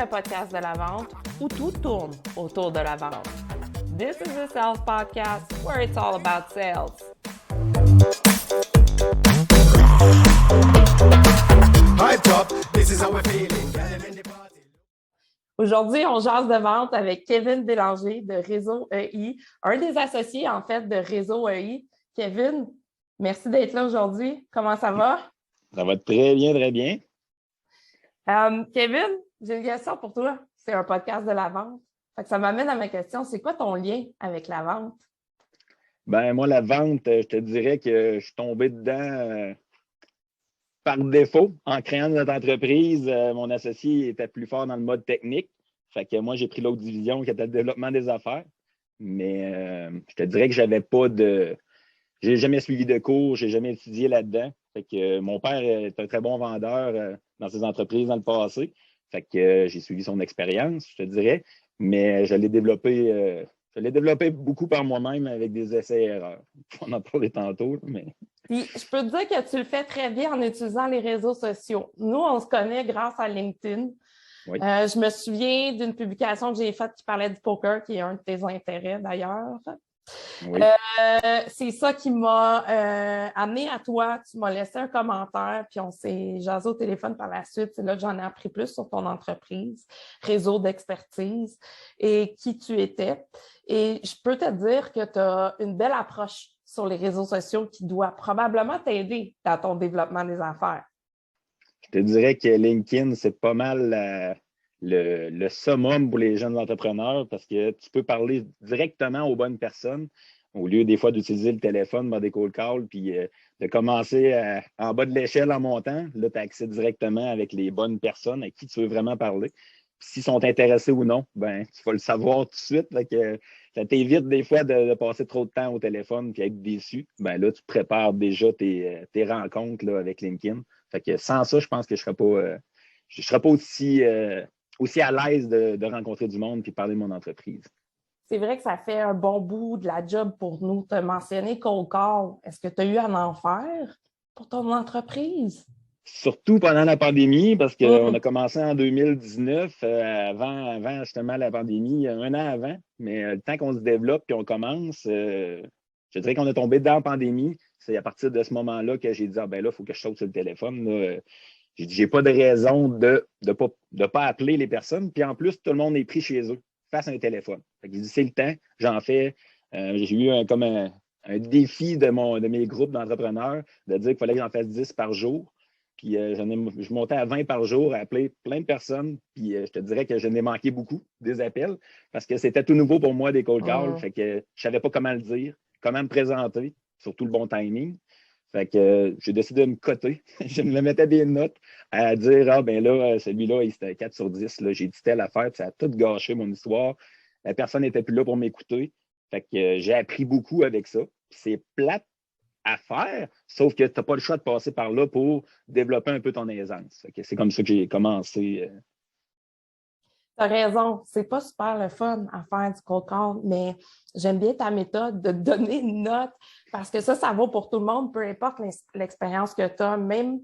le podcast de la vente où tout tourne autour de la vente. This is the Sales Podcast where it's all about sales. Aujourd'hui, on jase de vente avec Kevin Bélanger de Réseau EI, un des associés en fait de Réseau EI. Kevin, merci d'être là aujourd'hui. Comment ça va? Ça va très bien, très bien. Kevin, j'ai une question pour toi. C'est un podcast de la vente. Fait que ça m'amène à ma question. C'est quoi ton lien avec la vente? Ben moi, la vente, je te dirais que je suis tombé dedans par défaut. En créant notre entreprise, mon associé était plus fort dans le mode technique. Fait que moi, j'ai pris l'autre division qui était le développement des affaires. Mais je te dirais que j'avais pas de. J'ai jamais suivi de cours, j'ai jamais étudié là-dedans. Fait que mon père est un très bon vendeur dans ses entreprises dans le passé. Fait que j'ai suivi son expérience, je te dirais. Mais je l'ai développé beaucoup par moi-même avec des essais et erreurs. On en parlait tantôt, mais. Puis, je peux te dire que tu le fais très bien en utilisant les réseaux sociaux. Nous, on se connaît grâce à LinkedIn. Oui. Je me souviens d'une publication que j'ai faite qui parlait du poker, qui est un de tes intérêts d'ailleurs. Oui. C'est ça qui m'a amené à toi. Tu m'as laissé un commentaire, puis on s'est jasé au téléphone par la suite. C'est là que j'en ai appris plus sur ton entreprise, réseau d'expertise et qui tu étais. Et je peux te dire que tu as une belle approche sur les réseaux sociaux qui doit probablement t'aider dans ton développement des affaires. Je te dirais que LinkedIn, c'est pas mal le summum pour les jeunes entrepreneurs parce que tu peux parler directement aux bonnes personnes au lieu des fois d'utiliser le téléphone dans des cold calls puis de commencer en bas de l'échelle en montant. Là, tu as accès directement avec les bonnes personnes à qui tu veux vraiment parler. Puis s'ils sont intéressés ou non, ben tu vas le savoir tout de suite. Fait que ça t'évite des fois de passer trop de temps au téléphone et être déçu. Ben là, tu prépares déjà tes rencontres là, avec LinkedIn. Fait que sans ça, je pense que je ne serais pas aussi à l'aise de rencontrer du monde et de parler de mon entreprise. C'est vrai que ça fait un bon bout de la job pour nous. Tu as mentionné cold call. Est-ce que tu as eu à en faire pour ton entreprise? Surtout pendant la pandémie, parce qu'on a commencé en 2019, avant justement la pandémie, un an avant. Mais le temps qu'on se développe et on commence, je dirais qu'on est tombé dans la pandémie. C'est à partir de ce moment-là que j'ai dit, ah ben là, il faut que je saute sur le téléphone. Là. J'ai dit, j'ai pas de raison de pas appeler les personnes. Puis en plus, tout le monde est pris chez eux face à un téléphone. Fait que j'ai dit, c'est le temps, j'en fais. J'ai eu un défi de mes groupes d'entrepreneurs de dire qu'il fallait que j'en fasse 10 par jour. Puis je montais à 20 par jour à appeler plein de personnes. Puis je te dirais que je n'ai manqué beaucoup des appels parce que c'était tout nouveau pour moi des cold calls. Fait que je savais pas comment le dire, comment me présenter, surtout le bon timing. Fait que j'ai décidé de me coter. Je me mettais des notes à dire, ah ben là, celui-là, il était 4 sur 10. Là, j'ai dit telle affaire, puis ça a tout gâché mon histoire. La personne n'était plus là pour m'écouter. Fait que j'ai appris beaucoup avec ça. Puis c'est plate à faire, sauf que tu n'as pas le choix de passer par là pour développer un peu ton aisance. C'est comme ça que j'ai commencé. Tu as raison, c'est pas super le fun à faire du cold call, mais j'aime bien ta méthode de donner une note parce que ça vaut pour tout le monde, peu importe l'expérience que tu as. Même,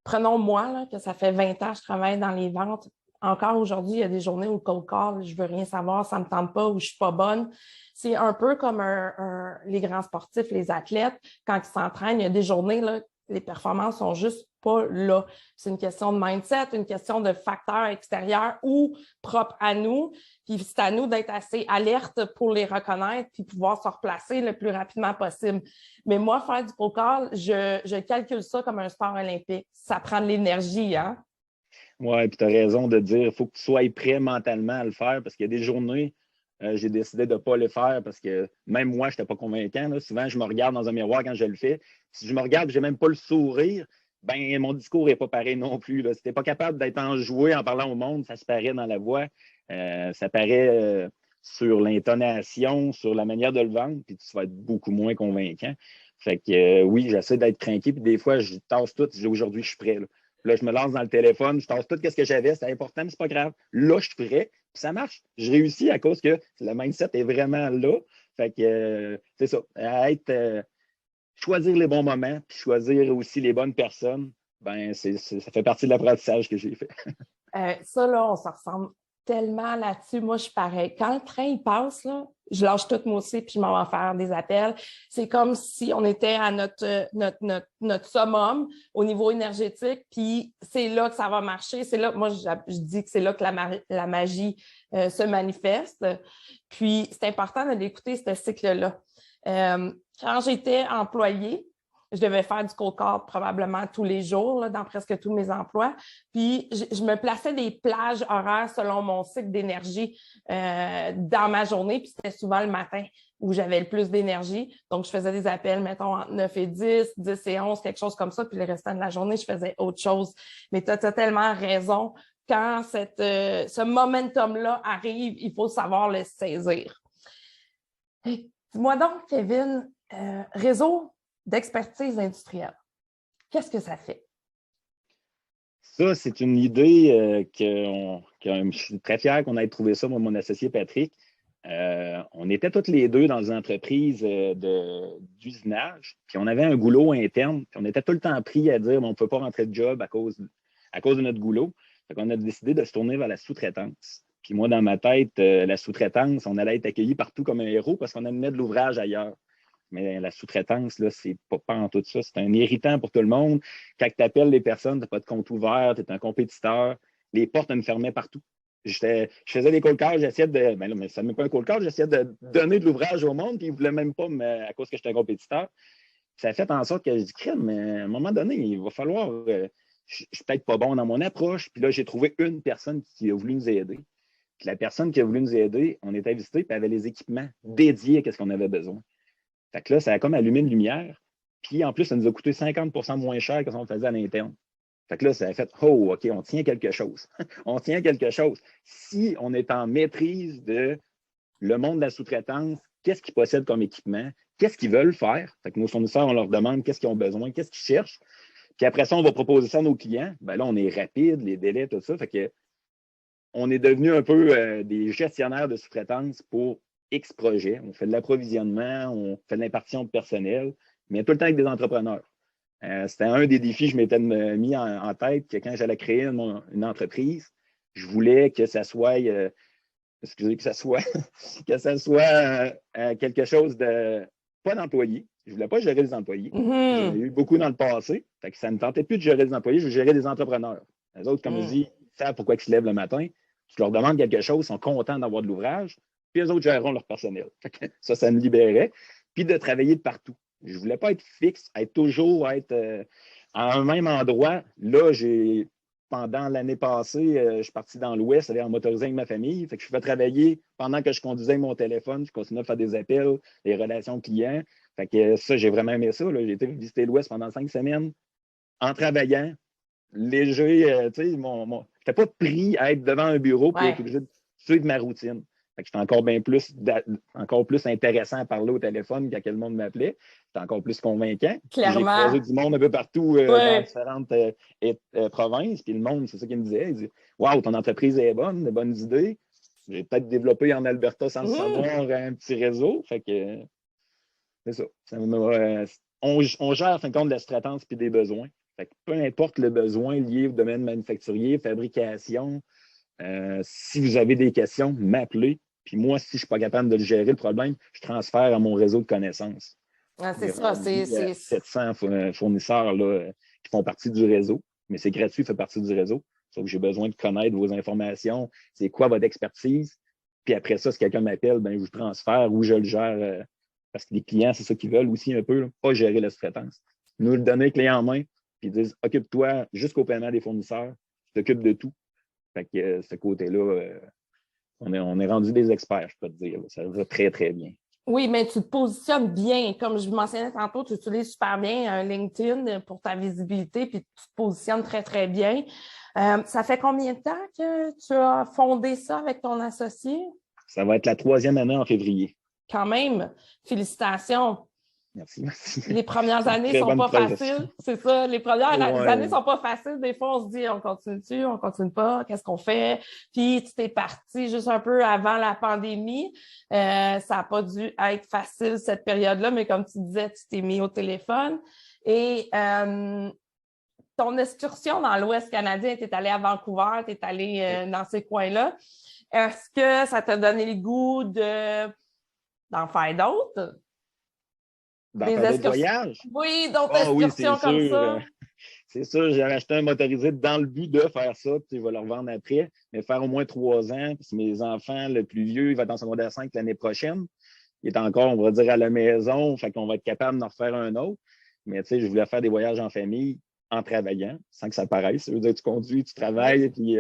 prenons moi, là, que ça fait 20 ans que je travaille dans les ventes. Encore aujourd'hui, il y a des journées où le cold call, je veux rien savoir, ça me tente pas ou je suis pas bonne. C'est un peu comme les grands sportifs, les athlètes, quand ils s'entraînent, il y a des journées, là, les performances sont juste pas là. C'est une question de mindset, une question de facteurs extérieurs ou propres à nous. Puis c'est à nous d'être assez alerte pour les reconnaître puis pouvoir se replacer le plus rapidement possible. Mais moi, faire du cold call, je calcule ça comme un sport olympique. Ça prend de l'énergie, hein? Oui, puis tu as raison de dire, il faut que tu sois prêt mentalement à le faire parce qu'il y a des journées, j'ai décidé de ne pas le faire parce que même moi, je n'étais pas convaincant. Là. Souvent, je me regarde dans un miroir quand je le fais. Si je me regarde et je n'ai même pas le sourire, ben mon discours n'est pas pareil non plus. Là. Si tu n'es pas capable d'être enjoué en parlant au monde, ça se paraît dans la voix, ça paraît sur l'intonation, sur la manière de le vendre, puis tu vas être beaucoup moins convaincant. Fait que oui, j'essaie d'être craqué, puis des fois, je tasse tout, je dis aujourd'hui, je suis prêt. Là, je me lance dans le téléphone, je tasse tout ce que j'avais, c'est important, mais c'est pas grave. Là, je suis prêt, puis ça marche. Je réussis à cause que le mindset est vraiment là. Fait que c'est ça. Choisir les bons moments, puis choisir aussi les bonnes personnes, ben ça fait partie de l'apprentissage que j'ai fait. Ça, là, on se ressemble tellement là-dessus. Moi, je suis pareil. Quand le train, il passe, là, je lâche tout moi aussi, puis je m'en vais faire des appels. C'est comme si on était à notre summum au niveau énergétique, puis c'est là que ça va marcher. C'est là, moi, je dis que c'est là que la magie se manifeste. Puis, c'est important de l'écouter, ce cycle-là. Quand j'étais employée, je devais faire du cold call probablement tous les jours là, dans presque tous mes emplois. Puis, je me plaçais des plages horaires selon mon cycle d'énergie dans ma journée. Puis, c'était souvent le matin où j'avais le plus d'énergie. Donc, je faisais des appels, mettons, entre 9 et 10, 10 et 11, quelque chose comme ça. Puis, le restant de la journée, je faisais autre chose. Mais tu as tellement raison. Quand ce momentum-là arrive, il faut savoir le saisir. Dis-moi donc, Kevin, réseau d'expertise industrielle, qu'est-ce que ça fait? Ça, c'est une idée je suis très fier qu'on ait trouvé ça, moi, mon associé Patrick. On était toutes les deux dans une entreprise d'usinage, puis on avait un goulot interne, puis on était tout le temps pris à dire on ne peut pas rentrer de job à cause de notre goulot. Fait qu'on a décidé de se tourner vers la sous-traitance. Puis moi, dans ma tête, la sous-traitance, on allait être accueillis partout comme un héros parce qu'on amenait de l'ouvrage ailleurs. Mais la sous-traitance, là, c'est pas en tout ça. C'est un irritant pour tout le monde. Quand tu appelles les personnes, tu n'as pas de compte ouvert, tu es un compétiteur. Les portes me fermaient partout. Je faisais des cold calls, j'essayais de. Ben là, mais ça ne m'est pas un cold call, j'essayais de donner de l'ouvrage au monde, puis ils ne voulaient même pas, à cause que j'étais un compétiteur. Ça a fait en sorte que je dis, crème, mais à un moment donné, il va falloir. Je suis peut-être pas bon dans mon approche. Puis là, j'ai trouvé une personne qui a voulu nous aider. Puis la personne qui a voulu nous aider, on était visité, puis elle avait les équipements dédiés à ce qu'on avait besoin. Fait que là, ça a comme allumé une lumière. Puis en plus, ça nous a coûté 50 moins cher que ce qu'on faisait à l'interne. Fait que là, ça a fait oh, OK, on tient quelque chose. On tient quelque chose. Si on est en maîtrise de le monde de la sous-traitance, qu'est-ce qu'ils possèdent comme équipement, qu'est-ce qu'ils veulent faire. Fait que nos fournisseurs, on leur demande qu'est-ce qu'ils ont besoin, qu'est-ce qu'ils cherchent. Puis après ça, on va proposer ça à nos clients. Ben là, on est rapide, les délais, tout ça. Fait que on est devenu un peu des gestionnaires de sous-traitance pour X projets. On fait de l'approvisionnement, on fait de l'impartition de personnel, mais tout le temps avec des entrepreneurs. C'était un des défis que je m'étais mis en tête, que quand j'allais créer une entreprise, je voulais que ça soit, que ça soit quelque chose de pas d'employés. Je ne voulais pas gérer des employés. Mm-hmm. J'en ai eu beaucoup dans le passé. Fait que ça ne me tentait plus de gérer des employés, je gérais des entrepreneurs. Les autres, comme je dis, ils savent pourquoi ils se lèvent le matin. Tu leur demandes quelque chose, ils sont contents d'avoir de l'ouvrage, puis les autres géreront leur personnel. Ça me libérait. Puis de travailler de partout. Je ne voulais pas être fixe, toujours être à un même endroit. Là, pendant l'année passée, je suis parti dans l'Ouest, aller en motorisant avec ma famille. Fait que je fais travailler pendant que je conduisais mon téléphone. Je continuais à faire des appels, des relations clients. Fait que ça, j'ai vraiment aimé ça. J'ai été visiter l'Ouest pendant 5 semaines en travaillant. Léger, tu sais, je n'étais pas pris à être devant un bureau et être obligé de suivre ma routine. Fait que j'étais encore plus intéressant à parler au téléphone quand le monde m'appelait. C'était encore plus convaincant. Clairement. J'ai croisé du monde un peu partout dans différentes provinces. Puis le monde, c'est ça qu'il me disait. Il dit waouh, ton entreprise est bonne, de bonnes idées. J'ai peut-être développé en Alberta sans le savoir un petit réseau. Fait que c'est ça. On gère, en fin de compte, de la sous-traitance et des besoins. Fait que peu importe le besoin lié au domaine manufacturier, fabrication, si vous avez des questions, m'appelez. Puis moi, si je ne suis pas capable de gérer le problème, je transfère à mon réseau de connaissances. C'est ça. C'est 700 fournisseurs là, qui font partie du réseau, mais c'est gratuit, fait partie du réseau. Sauf que j'ai besoin de connaître vos informations, c'est quoi votre expertise. Puis après ça, si quelqu'un m'appelle, ben, je vous transfère ou je le gère. Parce que les clients, c'est ça qu'ils veulent aussi un peu, là, pas gérer la sous-traitance. Nous le donner clé en main, puis ils disent occupe-toi jusqu'au paiement des fournisseurs, tu t'occupes de tout. Fait que ce côté-là, on est rendu des experts, je peux te dire. Là. Ça va très, très bien. Oui, mais tu te positionnes bien. Comme je mentionnais tantôt, tu utilises super bien LinkedIn pour ta visibilité, puis tu te positionnes très, très bien. Ça fait combien de temps que tu as fondé ça avec ton associé? Ça va être la 3e année en février. Quand même, félicitations. Merci. Les premières années ne sont pas faciles. C'est ça. Les premières années ne sont pas faciles. Des fois, on se dit, on continue-tu, on continue pas, qu'est-ce qu'on fait? Puis, tu t'es parti juste un peu avant la pandémie. Ça n'a pas dû être facile cette période-là, mais comme tu disais, tu t'es mis au téléphone. Et ton excursion dans l'Ouest canadien, tu es allé à Vancouver, tu es allé dans ces coins-là. Est-ce que ça t'a donné le goût d'en faire d'autres? D'en faire d'autres voyages? Oui, d'autres Ah oui, excursions comme ça. C'est sûr, j'ai acheté un motorisé dans le but de faire ça, puis je vais le revendre après, mais faire au moins 3 ans, parce que mes enfants, le plus vieux, il va être en secondaire 5 l'année prochaine. Il est encore, on va dire, à la maison, fait qu'on va être capable d'en refaire un autre. Mais tu sais, je voulais faire des voyages en famille en travaillant, sans que ça paraisse. Ça veut dire que tu conduis, tu travailles, puis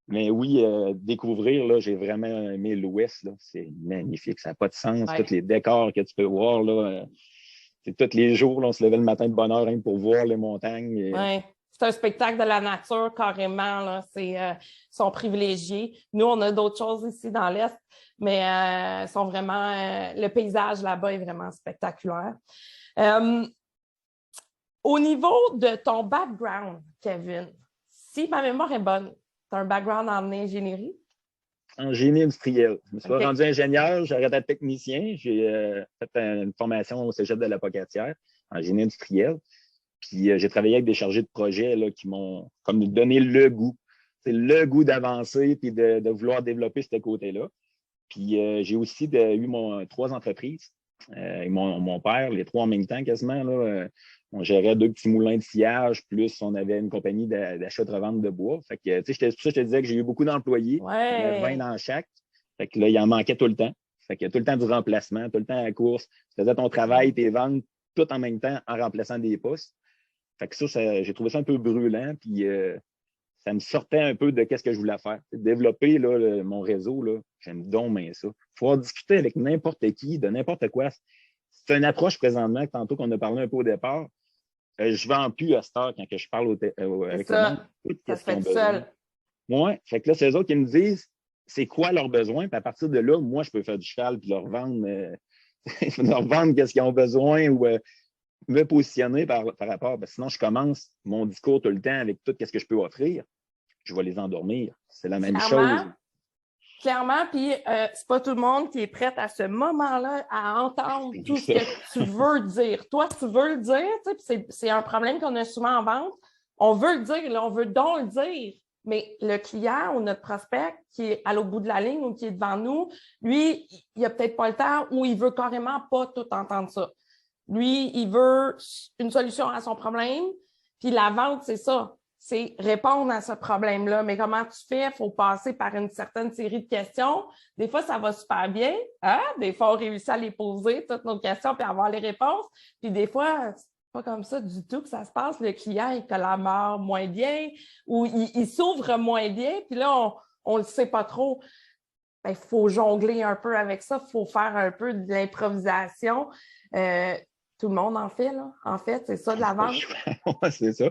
mais oui, découvrir, là, j'ai vraiment aimé l'Ouest. C'est magnifique. Ça n'a pas de sens. Ouais. Tous les décors que tu peux voir, là, c'est tous les jours, là, on se levait le matin de bonne heure pour voir les montagnes. Oui. C'est un spectacle de la nature, carrément. Là. Sont privilégiés. Nous, on a d'autres choses ici dans l'Est, mais sont vraiment. Le paysage là-bas est vraiment spectaculaire. Au niveau de ton background, Kevin, si ma mémoire est bonne, tu as un background en ingénierie? En génie industriel. Je me suis pas rendu ingénieur, j'ai arrêté d'être technicien. J'ai fait une formation au Cégep de la Pocatière en génie industriel. Puis j'ai travaillé avec des chargés de projet là, qui m'ont comme donné le goût. C'est le goût d'avancer puis de vouloir développer ce côté-là. Puis j'ai aussi eu 3 entreprises. Et mon père, les 3 en même temps quasiment, là, on gérait 2 petits moulins de sciage, plus on avait une compagnie d'achat de revente de bois. Fait que, tu sais, je te disais que j'ai eu beaucoup d'employés. Ouais. Il y en avait 20 dans chaque. Fait que là, il en manquait tout le temps. Fait que tout le temps du remplacement, tout le temps à la course. Tu faisais ton travail, tes ventes, tout en même temps en remplaçant des postes. Fait que ça j'ai trouvé ça un peu brûlant. Puis ça me sortait un peu de qu'est-ce que je voulais faire. Développer là, mon réseau, là, j'aime donc bien ça. Pouvoir discuter avec n'importe qui, de n'importe quoi. C'est une approche présentement, tantôt qu'on a parlé un peu au départ. Je ne vends plus à cette heure quand je parle avec le monde. Ça se fait tout seul. Oui, fait que là, c'est eux autres qui me disent c'est quoi leurs besoins. Puis à partir de là, moi, je peux faire du cheval puis leur vendre, leur vendre qu'est-ce qu'ils ont besoin ou me positionner par rapport. Ben, sinon, je commence mon discours tout le temps avec tout ce que je peux offrir. Je vais les endormir. C'est la même chose. Clairement, puis c'est pas tout le monde qui est prêt à ce moment-là à entendre tout ce que tu veux dire. Toi, tu veux le dire, c'est un problème qu'on a souvent en vente. On veut le dire, là, on veut donc le dire. Mais le client ou notre prospect qui est à l'autre bout de la ligne ou qui est devant nous, lui, il n'a peut-être pas le temps ou il veut carrément pas tout entendre ça. Lui, il veut une solution à son problème, puis la vente, c'est ça. C'est répondre à ce problème-là. Mais comment tu fais? Il faut passer par une certaine série de questions. Des fois, ça va super bien. Hein? Des fois, on réussit à les poser, toutes nos questions, puis avoir les réponses. Puis des fois, c'est pas comme ça du tout que ça se passe. Le client, il collabore moins bien ou il s'ouvre moins bien. Puis là, on le sait pas trop. Il faut jongler un peu avec ça. Il faut faire un peu de l'improvisation. Tout le monde en fait, là. En fait, c'est ça de la vente. Ouais, c'est ça.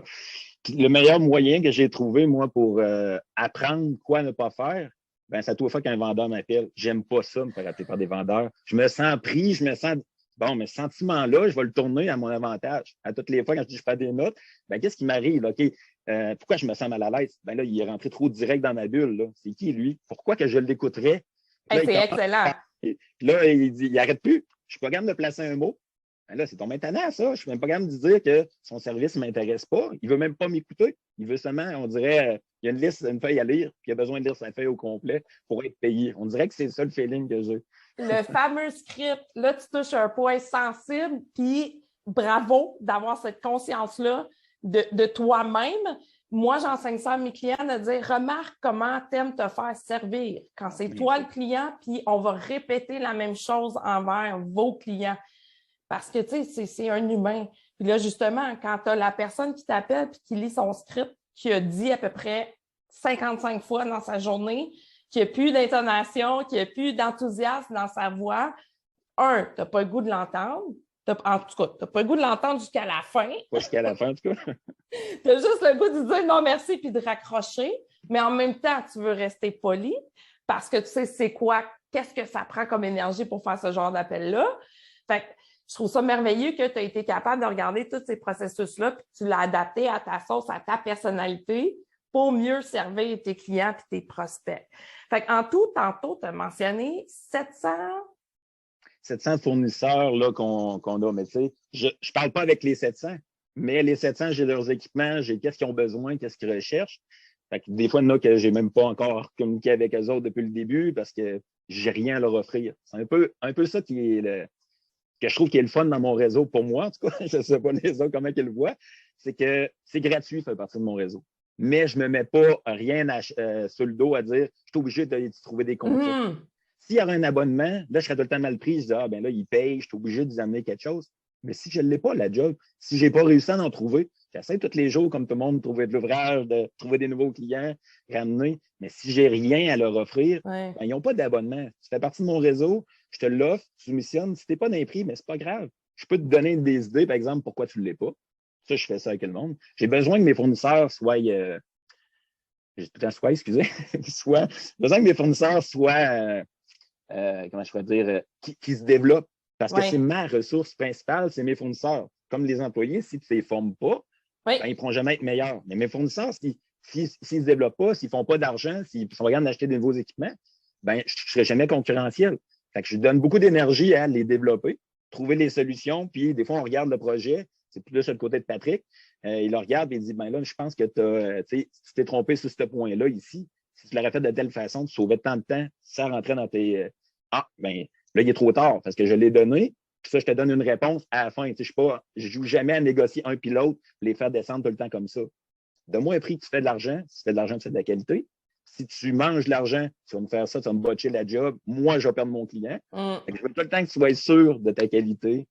Le meilleur moyen que j'ai trouvé, moi, pour apprendre quoi ne pas faire, ben, c'est à toute fois qu'un vendeur m'appelle. J'aime pas ça, me faire appeler par des vendeurs. Je me sens pris, je me sens. Bon, mais ce sentiment-là, je vais le tourner à mon avantage. À toutes les fois, quand je dis je fais des notes, ben, qu'est-ce qui m'arrive? OK, pourquoi je me sens mal à l'aise? Ben là, il est rentré trop direct dans ma bulle. Là. C'est qui, lui? Pourquoi que je l'écouterais? Hey, c'est excellent. Puis là, il dit, il arrête plus. Je suis pas capable de placer un mot. Ben là, c'est ton maintenant, ça. Je ne suis même pas capable de dire que son service ne m'intéresse pas. Il ne veut même pas m'écouter. Il veut seulement, on dirait, il y a une liste, une feuille à lire, puis il a besoin de lire sa feuille au complet pour être payé. On dirait que c'est ça le feeling que j'ai. Le fameux script, là, tu touches un point sensible, puis bravo d'avoir cette conscience-là de toi-même. Moi, j'enseigne ça à mes clients de dire, remarque comment tu aimes te faire servir quand c'est toi le client, puis on va répéter la même chose envers vos clients. Parce que, tu sais, c'est un humain. Puis là, justement, quand tu as la personne qui t'appelle puis qui lit son script, qui a dit à peu près 55 fois dans sa journée, qui n'a plus d'intonation, qui n'a plus d'enthousiasme dans sa voix, tu n'as pas le goût de l'entendre. En tout cas, tu n'as pas le goût de l'entendre jusqu'à la fin. Pas jusqu'à la fin, en tout cas. Tu as juste le goût de dire non, merci, puis de raccrocher. Mais en même temps, tu veux rester poli parce que tu sais c'est quoi, qu'est-ce que ça prend comme énergie pour faire ce genre d'appel-là. Fait que je trouve ça merveilleux que tu as été capable de regarder tous ces processus-là puis que tu l'as adapté à ta sauce, à ta personnalité pour mieux servir tes clients et tes prospects. Fait qu'en tout, tantôt, tu as mentionné 700 fournisseurs là, qu'on a. Mais tu sais, je ne parle pas avec les 700. Mais les 700, j'ai leurs équipements, j'ai qu'est-ce qu'ils ont besoin, qu'est-ce qu'ils recherchent. Fait que des fois, il y en a que j'ai même pas encore communiqué avec eux autres depuis le début parce que j'ai rien à leur offrir. C'est un peu ça qui est que je trouve qui est le fun dans mon réseau pour moi, en tout cas. Je ne sais pas les autres comment ils le voient. C'est que c'est gratuit de faire partie de mon réseau. Mais je ne me mets pas rien sur le dos à dire je suis obligé de trouver des contrats. S'il y aurait un abonnement, là, je serais tout le temps mal pris. Je dis, ah, ben là, ils payent, je suis obligé de vous amener quelque chose. Mais si je ne l'ai pas, la job, si je n'ai pas réussi à en trouver, j'essaie tous les jours, comme tout le monde, de trouver de l'ouvrage, de trouver des nouveaux clients, ramener. Mais si j'ai rien à leur offrir, ben, ils n'ont pas d'abonnement. Tu fais partie de mon réseau, je te l'offre, tu missionnes. Si tu n'es pas d'impris, mais c'est pas grave. Je peux te donner des idées, par exemple, pourquoi tu ne l'es pas. Ça, je fais ça avec tout le monde. J'ai besoin que mes fournisseurs soient. J'ai tout le temps soit, excusez. J'ai besoin que mes fournisseurs soient. Comment je pourrais dire, qui se développent. Parce que c'est ma ressource principale, c'est mes fournisseurs. Comme les employés, si tu ne les formes pas, ben, ils ne pourront jamais être meilleurs. Mais mes fournisseurs, s'ils ne se développent pas, s'ils ne font pas d'argent, s'ils sont regardent d'acheter des nouveaux équipements, ben, je ne serai jamais concurrentiel. Fait que je donne beaucoup d'énergie à les développer, trouver les solutions, puis des fois, on regarde le projet, c'est plus sur le côté de Patrick, il le regarde et il dit, ben là, je pense que tu t'es trompé sur ce point-là ici. Si tu l'aurais fait de telle façon, tu sauvais tant de temps, ça rentrait dans tes... ben là, il est trop tard parce que je l'ai donné. Puis ça, je te donne une réponse à la fin. Je ne joue jamais à négocier un pilote pour les faire descendre tout le temps comme ça. Donne-moi un prix que tu fais de l'argent. Si tu fais de l'argent, tu fais de la qualité. Si tu manges de l'argent, tu vas me faire ça, tu vas me botcher la job. Moi, je vais perdre mon client. Je veux tout le temps que tu sois sûr de ta qualité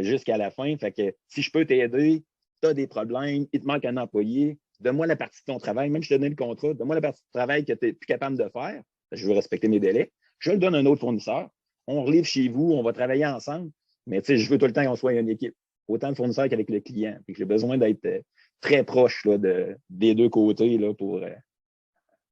jusqu'à la fin. Fait que si je peux t'aider, tu as des problèmes, il te manque un employé, donne-moi la partie de ton travail, même si je te donne le contrat, donne-moi la partie de travail que tu n'es plus capable de faire. Je veux respecter mes délais. Je le donne à un autre fournisseur. On relève chez vous, on va travailler ensemble. Mais je veux tout le temps qu'on soit une équipe. Autant le fournisseur qu'avec le client. J'ai besoin d'être très proche là, des deux côtés là, pour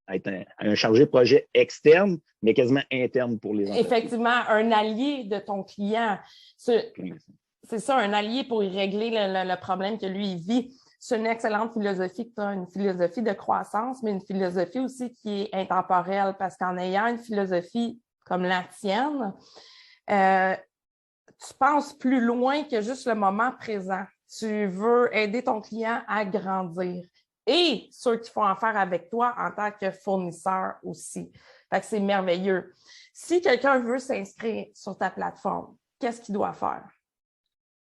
être un chargé de projet externe, mais quasiment interne pour les entreprises. Effectivement, un allié de ton client. C'est ça, un allié pour y régler le problème que lui, il vit. C'est une excellente philosophie que tu as, une philosophie de croissance, mais une philosophie aussi qui est intemporelle, parce qu'en ayant une philosophie comme la tienne, tu penses plus loin que juste le moment présent. Tu veux aider ton client à grandir et ceux qui font affaire avec toi en tant que fournisseur aussi. Fait que c'est merveilleux. Si quelqu'un veut s'inscrire sur ta plateforme, qu'est-ce qu'il doit faire?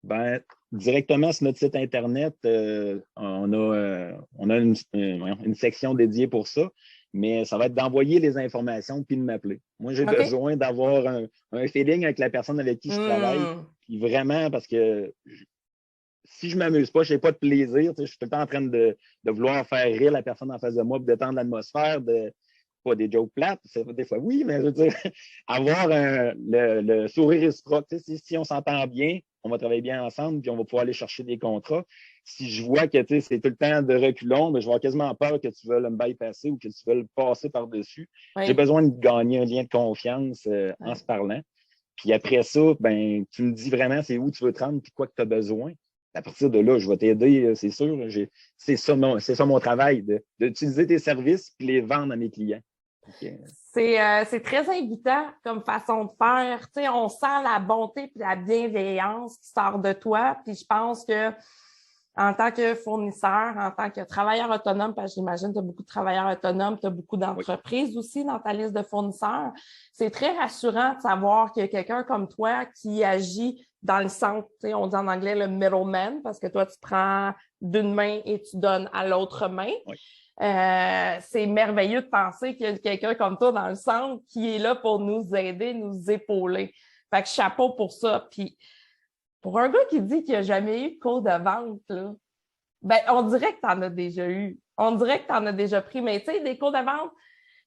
Ben, directement sur notre site Internet, on a une section dédiée pour ça, mais ça va être d'envoyer les informations puis de m'appeler. Moi, j'ai besoin d'avoir un feeling avec la personne avec qui je travaille. Puis vraiment, parce que si je ne m'amuse pas, je n'ai pas de plaisir. Je suis tout le temps en train de vouloir faire rire la personne en face de moi pour détendre l'atmosphère, pas des jokes plates, des fois oui, mais je veux dire, avoir le sourire réciproque. Si on s'entend bien, on va travailler bien ensemble, puis on va pouvoir aller chercher des contrats. Si je vois que c'est tout le temps de reculons, ben, je vais avoir quasiment peur que tu veuilles me bypasser ou que tu veuilles passer par-dessus. Oui. J'ai besoin de gagner un lien de confiance en se parlant. Puis après ça, ben, tu me dis vraiment c'est où tu veux te rendre puis quoi que tu as besoin. À partir de là, je vais t'aider, c'est sûr. C'est ça mon travail, d'utiliser tes services puis les vendre à mes clients. Okay. C'est très invitant comme façon de faire. Tu sais, on sent la bonté et la bienveillance qui sort de toi. Puis je pense que en tant que fournisseur, en tant que travailleur autonome, parce que j'imagine que tu as beaucoup de travailleurs autonomes, tu as beaucoup d'entreprises aussi dans ta liste de fournisseurs, c'est très rassurant de savoir qu'il y a quelqu'un comme toi qui agit dans le centre. Tu sais, on dit en anglais le middleman, parce que toi, tu prends d'une main et tu donnes à l'autre main. Oui. C'est merveilleux de penser qu'il y a quelqu'un comme toi dans le centre qui est là pour nous aider, nous épauler. Fait que chapeau pour ça. Puis, pour un gars qui dit qu'il n'a jamais eu de cours de vente, là, ben, on dirait que tu en as déjà eu. On dirait que tu en as déjà pris. Mais tu sais, des cours de vente,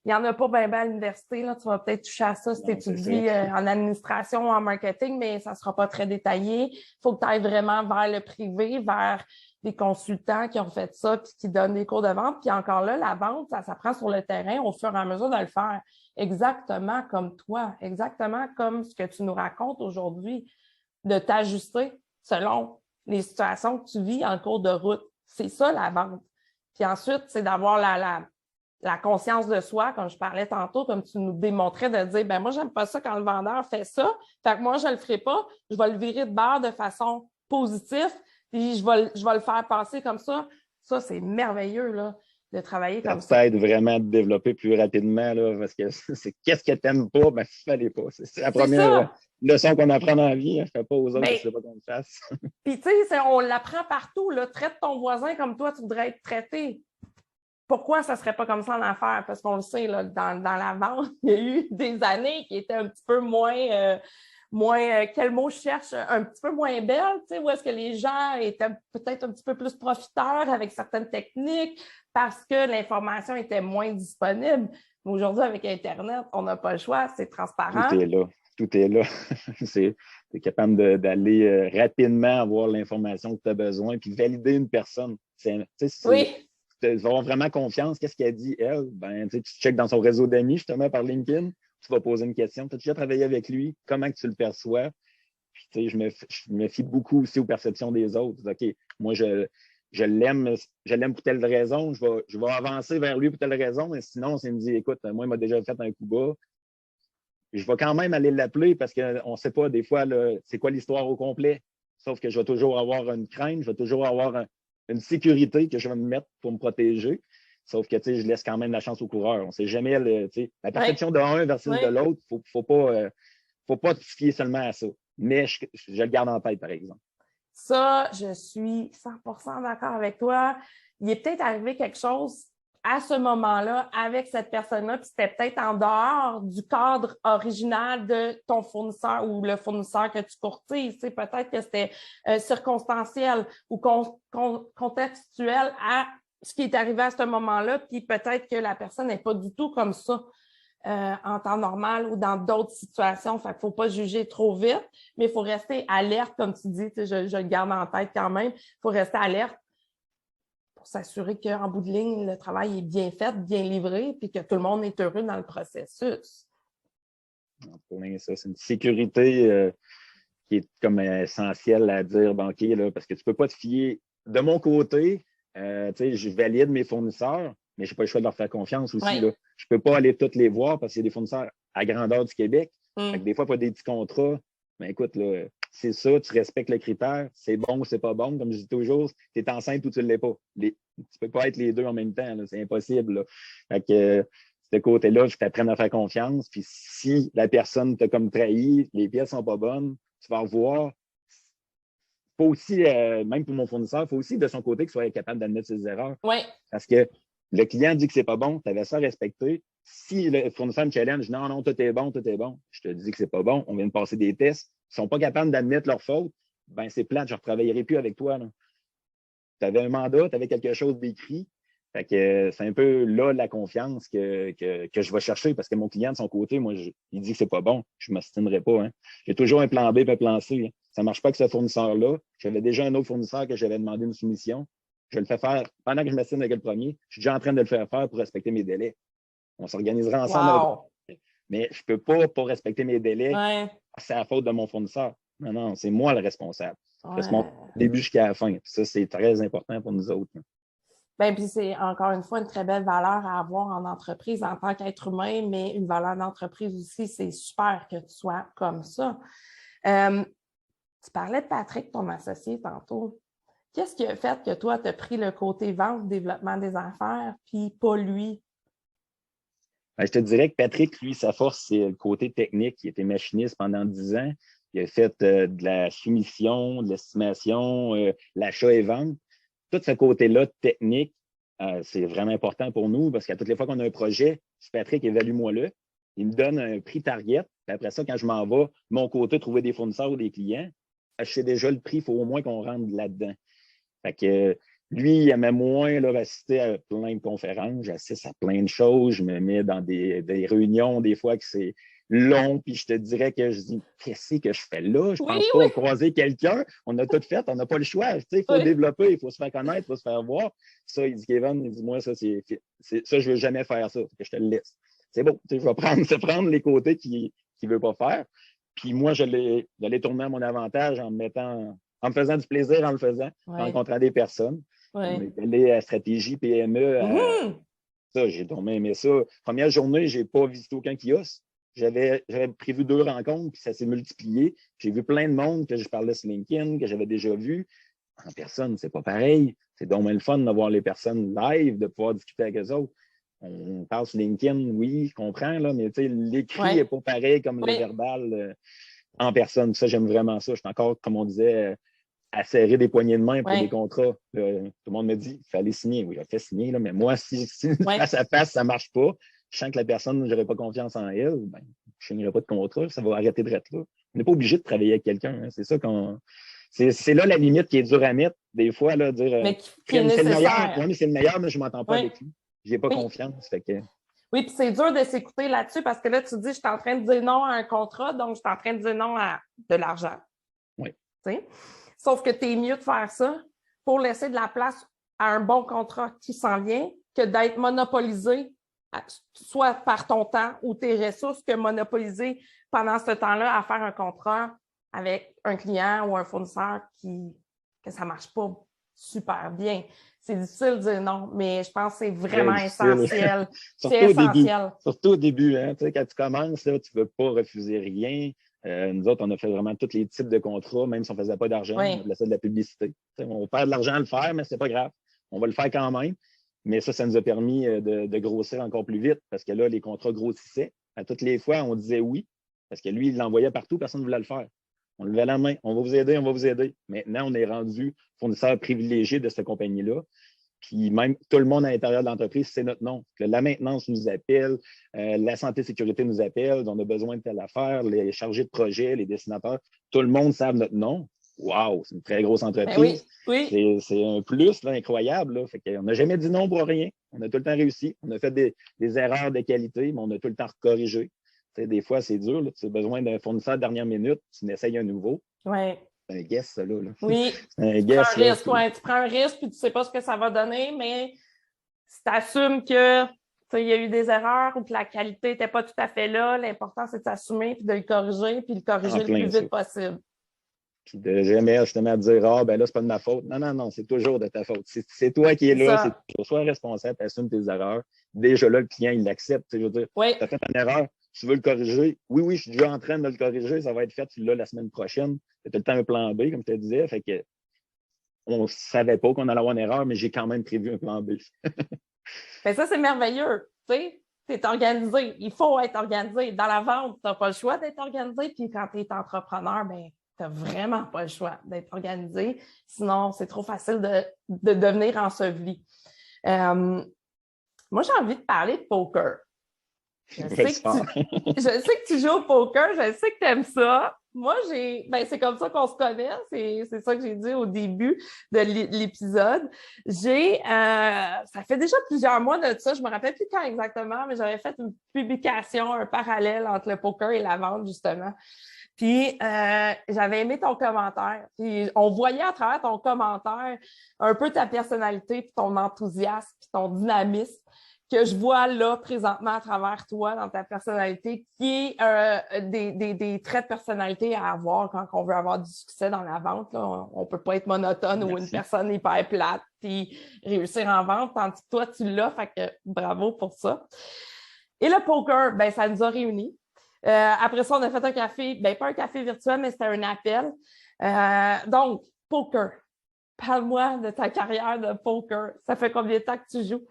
il n'y en a pas bien à l'université. Là. Tu vas peut-être toucher à ça si tu étudies en administration ou en marketing, mais ça ne sera pas très détaillé. Il faut que tu ailles vraiment vers le privé, vers des consultants qui ont fait ça puis qui donnent des cours de vente. Puis encore là, la vente, ça s'apprend sur le terrain au fur et à mesure de le faire. Exactement comme toi, exactement comme ce que tu nous racontes aujourd'hui, de t'ajuster selon les situations que tu vis en cours de route. C'est ça, la vente. Puis ensuite, c'est d'avoir la conscience de soi, comme je parlais tantôt, comme tu nous démontrais, de dire, ben moi, j'aime pas ça quand le vendeur fait ça, fait que moi, je le ferai pas, je vais le virer de bord de façon positive, puis je vais le faire passer comme ça. Ça, c'est merveilleux, là, de travailler comme ça. Ça t'aide vraiment à te développer plus rapidement, là, parce que c'est qu'est-ce que tu n'aimes pas, ben, il ne fallait pas. C'est la première leçon qu'on apprend dans la vie. Hein. Je ne fais pas aux autres, je ne sais pas qu'on le fasse. Puis, tu sais, on l'apprend partout. Là. Traite ton voisin comme toi, tu voudrais être traité. Pourquoi ça ne serait pas comme ça en affaires? Parce qu'on le sait, là, dans la vente, il y a eu des années qui étaient un petit peu moins quel mot je cherche, un petit peu moins belles, tu sais, où est-ce que les gens étaient peut-être un petit peu plus profiteurs avec certaines techniques parce que l'information était moins disponible. Mais aujourd'hui, avec Internet, on n'a pas le choix, c'est transparent. Tout est là. Tout est là. Tu es capable d'aller rapidement avoir l'information que tu as besoin puis valider une personne. Oui. Tu vas avoir vraiment confiance. Qu'est-ce qu'elle dit, elle? Ben, tu checkes dans son réseau d'amis, justement, par LinkedIn. Tu vas poser une question. Tu as déjà travaillé avec lui? Comment que tu le perçois? Puis, je me fie beaucoup aussi aux perceptions des autres. OK, moi, je l'aime pour telle raison. Je vais avancer vers lui pour telle raison. Mais sinon, s'il me dit, écoute, moi, il m'a déjà fait un coup bas, je vais quand même aller l'appeler parce qu'on ne sait pas des fois c'est quoi l'histoire au complet. Sauf que je vais toujours avoir une crainte, je vais toujours avoir une sécurité que je vais me mettre pour me protéger. Sauf que je laisse quand même la chance au coureur. On ne sait jamais la perception de un versus de l'autre. Il ne faut pas te fier seulement à ça. Mais je le garde en tête, par exemple. Ça, je suis 100% d'accord avec toi. Il est peut-être arrivé quelque chose à ce moment-là avec cette personne-là, puis c'était peut-être en dehors du cadre original de ton fournisseur ou le fournisseur que tu courtises. Peut-être que c'était circonstanciel ou contextuel à ce qui est arrivé à ce moment-là, puis peut-être que la personne n'est pas du tout comme ça en temps normal ou dans d'autres situations. Fait qu'il ne faut pas juger trop vite, mais il faut rester alerte, comme tu dis, je le garde en tête quand même. Il faut rester alerte pour s'assurer qu'en bout de ligne, le travail est bien fait, bien livré, puis que tout le monde est heureux dans le processus. Pour ça, c'est une sécurité qui est comme essentielle à dire, banquier, là, parce que tu ne peux pas te fier. De mon côté, je valide mes fournisseurs, mais je n'ai pas le choix de leur faire confiance aussi. Ouais. Là. Je ne peux pas aller toutes les voir parce qu'il y a des fournisseurs à grandeur du Québec. Fait que des fois, pas des petits contrats. Mais écoute, là, c'est ça, tu respectes le critère, c'est bon ou c'est pas bon. Comme je dis toujours, tu es enceinte ou tu ne l'es pas. Tu ne peux pas être les deux en même temps, c'est impossible. Là. Fait que ce côté-là, je t'apprends à faire confiance. Puis si la personne t'a comme trahi, les pièces sont pas bonnes, tu vas revoir. Il faut aussi, même pour mon fournisseur, il faut aussi de son côté qu'il soit capable d'admettre ses erreurs. Oui. Parce que le client dit que c'est pas bon, tu avais ça à respecter. Si le fournisseur me challenge, non, tout est bon, tout est bon, je te dis que c'est pas bon, on vient de passer des tests, ils sont pas capables d'admettre leur faute, ben c'est plate, je ne retravaillerai plus avec toi. Tu avais un mandat, tu avais quelque chose d'écrit. Fait que c'est un peu là la confiance que je vais chercher parce que mon client, de son côté, moi, il dit que c'est pas bon. Je ne m'obstinerai pas. Hein. J'ai toujours un plan B et un plan C. Hein. Ça ne marche pas avec ce fournisseur-là. J'avais déjà un autre fournisseur que j'avais demandé une soumission. Je le fais faire pendant que je m'assigne avec le premier. Je suis déjà en train de le faire faire pour respecter mes délais. On s'organisera ensemble. Wow. Mais je ne peux pas respecter mes délais. Ouais. C'est la faute de mon fournisseur. Non, c'est moi le responsable. Ouais. C'est mon début jusqu'à la fin. Ça, c'est très important pour nous autres. Bien, puis c'est encore une fois une très belle valeur à avoir en entreprise en tant qu'être humain, mais une valeur d'entreprise aussi, c'est super que tu sois comme ça. Tu parlais de Patrick, ton associé, tantôt. Qu'est-ce qui a fait que toi, tu as pris le côté vente, développement des affaires, puis pas lui? Ben, je te dirais que Patrick, lui, sa force, c'est le côté technique. Il était machiniste pendant 10 ans. Il a fait de la soumission, de l'estimation, l'achat et vente. Tout ce côté-là technique, c'est vraiment important pour nous parce qu'à toutes les fois qu'on a un projet, si Patrick évalue-moi-le, il me donne un prix target. Puis après ça, quand je m'en vais, de mon côté, trouver des fournisseurs ou des clients, je sais déjà le prix, il faut au moins qu'on rentre là-dedans. Fait que lui, il aimait moins là, assister à plein de conférences. J'assiste à plein de choses. Je me mets dans des réunions, des fois que c'est long, puis je te dirais que je dis qu'est-ce que je fais là? Je pense pas croiser quelqu'un. On a tout fait, on n'a pas le choix. Il faut développer, il faut se faire connaître, il faut se faire voir. Ça, il dit Kevin, il dit moi, ça, ça, je veux jamais faire ça. Que je te le laisse. C'est bon, je vais prendre les côtés qu'il ne veut pas faire. Puis moi, je l'ai tourné à mon avantage en me faisant du plaisir en le faisant, en rencontrant des personnes. On est allé à stratégie PME. Ça, j'ai tourné aimé ça. Première journée, je n'ai pas visité aucun kiosque. J'avais prévu 2 rencontres, puis ça s'est multiplié. J'ai vu plein de monde que je parlais sur LinkedIn, que j'avais déjà vu. en personne, c'est pas pareil. C'est donc le fun de voir les personnes live, de pouvoir discuter avec eux autres. On parle sur LinkedIn, oui, je comprends, là, mais l'écrit n'est pas pareil comme le verbal en personne. Ça, j'aime vraiment ça. Je suis encore, comme on disait, à serrer des poignées de main pour des contrats. Tout le monde me dit, il fallait signer. Oui, j'ai fait signer, là, mais moi, si face à face, ça ne marche pas, je sens que la personne, je n'aurais pas confiance en elle, ben, je ne signerai pas de contrat, ça va arrêter de être là. On n'est pas obligé de travailler avec quelqu'un. Hein. C'est ça qu'on. C'est là la limite qui est dure à mettre, des fois, là, dire mais qui est c'est le meilleur. nécessaire. Oui, mais c'est le meilleur, mais je ne m'entends pas avec lui. Je n'ai pas confiance. Fait que... Oui, puis c'est dur de s'écouter là-dessus parce que là, tu dis, je suis en train de dire non à un contrat, donc je suis en train de dire non à de l'argent. Oui. T'sais? Sauf que tu es mieux de faire ça pour laisser de la place à un bon contrat qui s'en vient que d'être monopolisé, soit par ton temps ou tes ressources, que monopoliser pendant ce temps-là à faire un contrat avec un client ou un fournisseur que ça ne marche pas super bien. C'est difficile de dire non, mais je pense que c'est vraiment essentiel. C'est essentiel. Surtout au début, hein, quand tu commences, là, tu ne veux pas refuser rien. Nous autres, on a fait vraiment tous les types de contrats, même si on ne faisait pas d'argent, on faisait de la publicité. On perd de l'argent à le faire, mais ce n'est pas grave. On va le faire quand même. Mais ça nous a permis de grossir encore plus vite parce que là, les contrats grossissaient. À toutes les fois, on disait oui parce que lui, il l'envoyait partout, personne ne voulait le faire. On levait la main, on va vous aider, on va vous aider. Maintenant, on est rendu fournisseur privilégié de cette compagnie-là. Puis même tout le monde à l'intérieur de l'entreprise, c'est notre nom. La maintenance nous appelle, la santé et sécurité nous appelle, on a besoin de telle affaire, les chargés de projet, les dessinateurs, tout le monde savent notre nom. Wow, c'est une très grosse entreprise. Oui. C'est un plus là, incroyable. Là. Fait qu'on n'a jamais dit non pour rien. On a tout le temps réussi. On a fait des erreurs de qualité, mais on a tout le temps corrigé. Des fois, c'est dur. Là. Tu as besoin d'un fournisseur de dernière minute, tu essayes un nouveau. Oui. C'est un guess, ça, là. Oui. Tu prends un risque, puis tu ne sais pas ce que ça va donner, mais si tu assumes que il y a eu des erreurs ou que la qualité n'était pas tout à fait là, l'important, c'est de s'assumer puis de le corriger, puis le corriger le plus vite possible. Puis de jamais justement dire ben là, c'est pas de ma faute. Non, c'est toujours de ta faute. C'est toi qui es là, c'est toujours sois responsable, assume tes erreurs. Déjà là, le client, il l'accepte. Je veux dire, tu as fait une erreur, tu veux le corriger. Oui, je suis déjà en train de le corriger, ça va être fait, tu l'as la semaine prochaine. Tu as tout le temps un plan B, comme je te disais. Fait que on ne savait pas qu'on allait avoir une erreur, mais j'ai quand même prévu un plan B. Mais ça, c'est merveilleux. Tu es organisé. Il faut être organisé. Dans la vente, tu n'as pas le choix d'être organisé. Puis quand tu es entrepreneur, ben, tu n'as vraiment pas le choix d'être organisé. Sinon, c'est trop facile de devenir enseveli. Moi, j'ai envie de parler de poker. Je sais que tu joues au poker. Je sais que tu aimes ça. Moi, c'est comme ça qu'on se connaît. C'est ça que j'ai dit au début de l'épisode. Ça fait déjà plusieurs mois de ça. Je me rappelle plus quand exactement, mais j'avais fait une publication, un parallèle entre le poker et la vente, justement. Puis, j'avais aimé ton commentaire. Puis, on voyait à travers ton commentaire un peu ta personnalité, puis ton enthousiasme, puis ton dynamisme que je vois là présentement à travers toi dans ta personnalité, qui est des traits de personnalité à avoir quand on veut avoir du succès dans la vente. Là. On ne peut pas être monotone ou une personne hyper plate puis réussir en vente, tandis que toi, tu l'as. Fait que bravo pour ça. Et le poker, ben ça nous a réunis. Après ça, on a fait un café, pas un café virtuel, mais c'était un appel. Donc, poker. Parle-moi de ta carrière de poker. Ça fait combien de temps que tu joues?